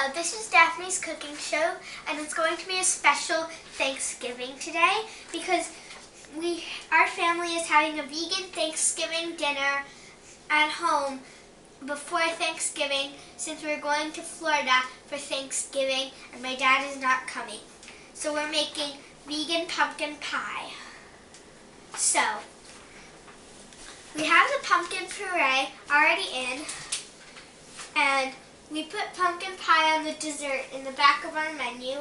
Hello, this is Daphne's cooking show, and it's going to be a special Thanksgiving today because our family is having a vegan Thanksgiving dinner at home before Thanksgiving since we're going to Florida for Thanksgiving and my dad is not coming. So we're making vegan pumpkin pie. So, we have the pumpkin puree already in, and we put pumpkin pie on the dessert in the back of our menu.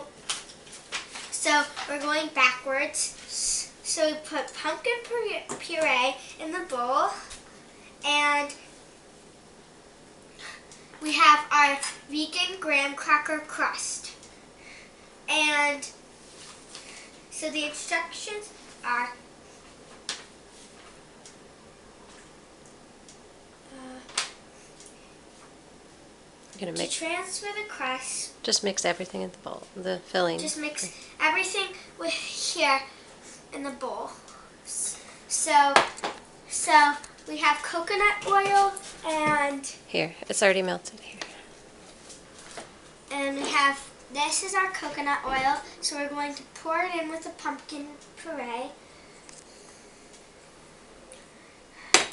So we're going backwards. So we put pumpkin puree in the bowl, and we have our vegan graham cracker crust. And so the instructions are to transfer the crust. Just mix everything in the bowl, the filling. Just mix everything with here in the bowl. So we have coconut oil and here, it's already melted here. And we have, this is our coconut oil, so we're going to pour it in with the pumpkin puree.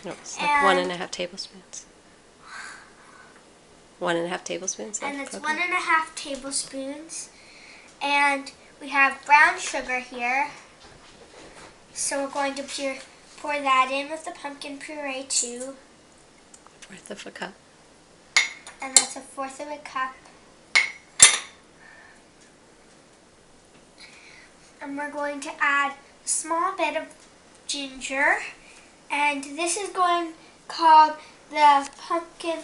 No, it's like 1.5 tablespoons. 1.5 tablespoons. And it's coconut. 1.5 tablespoons. And we have brown sugar here. So we're going to pour that in with the pumpkin puree too. 1/4 of a cup. And that's 1/4 of a cup. And we're going to add a small bit of ginger. And this is called the pumpkin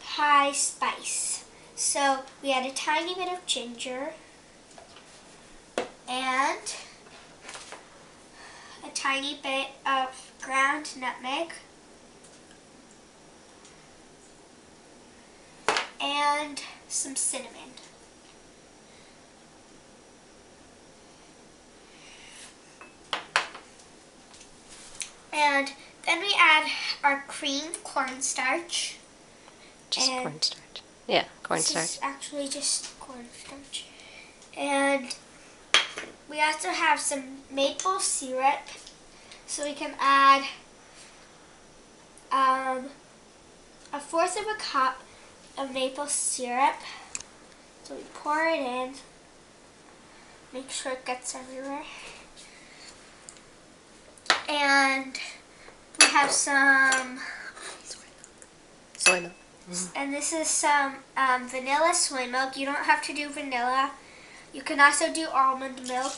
pie spice. So we add a tiny bit of ginger and a tiny bit of ground nutmeg and some cinnamon. And then we add our creamed cornstarch. Just cornstarch. Yeah, cornstarch. This is actually just cornstarch. And we also have some maple syrup. So we can add 1/4 of a cup of maple syrup. So we pour it in. Make sure it gets everywhere. And we have some soy milk. And this is some vanilla soy milk. You don't have to do vanilla. You can also do almond milk.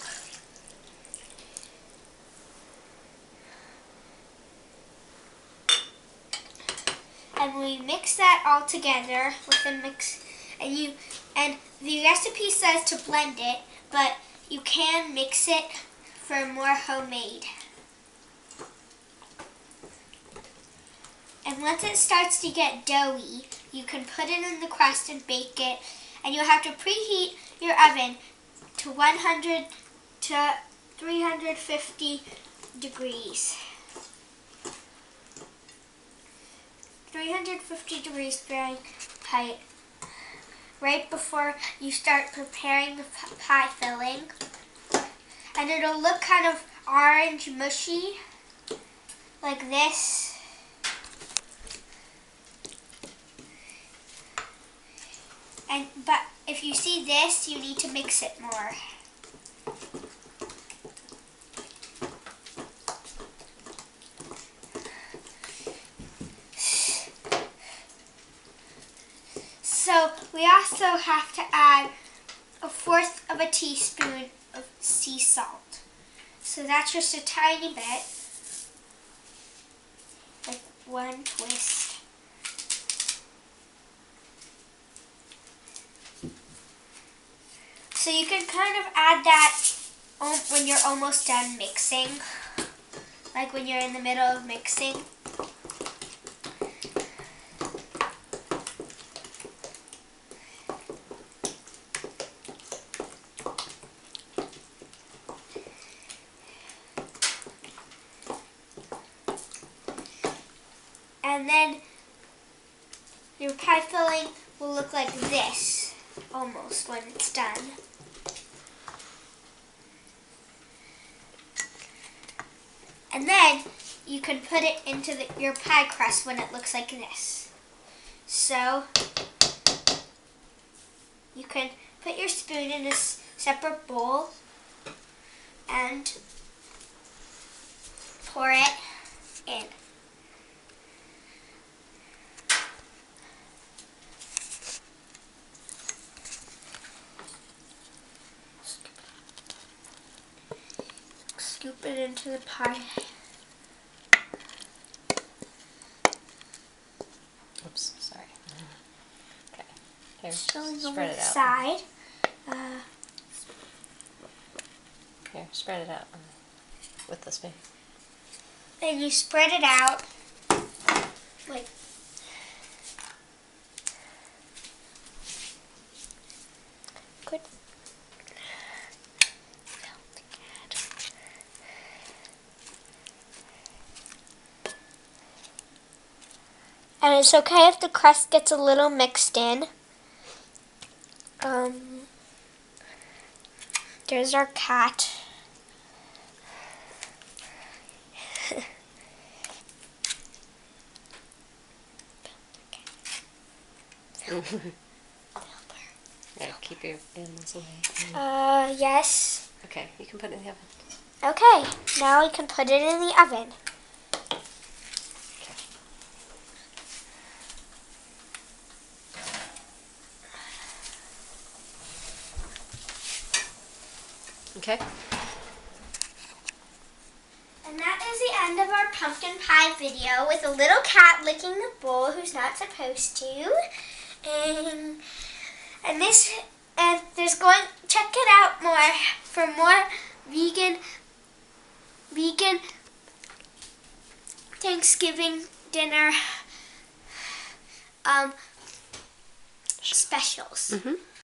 And we mix that all together with a mix. And the recipe says to blend it, but you can mix it for more homemade. And once it starts to get doughy, you can put it in the crust and bake it. And you'll have to preheat your oven to 100 to 350 degrees. 350 degrees Fahrenheit. Right before you start preparing the pie filling. And it'll look kind of orange mushy, like this. But if you see this, you need to mix it more. So we also have to add 1/4 of a teaspoon of sea salt. So that's just a tiny bit, like one twist. So you can kind of add that when you're almost done mixing, like when you're in the middle of mixing. And then your pie filling will look like this. almost when it's done. And then you can put it into your pie crust when it looks like this. So you can put your spoon in a separate bowl and pour it in. Scoop it into the pie. Oops, sorry. Okay, here, Showing spread it out. side. Here, spread it out with the spoon. And you spread it out like good. And it's okay if the crust gets a little mixed in. There's our cat. Yeah, keep your animals away. Yes. Okay, you can put it in the oven. Okay, now we can put it in the oven. Okay. And that is the end of our pumpkin pie video with a little cat licking the bowl who's not supposed to. And there's check it out more for more vegan Thanksgiving dinner specials.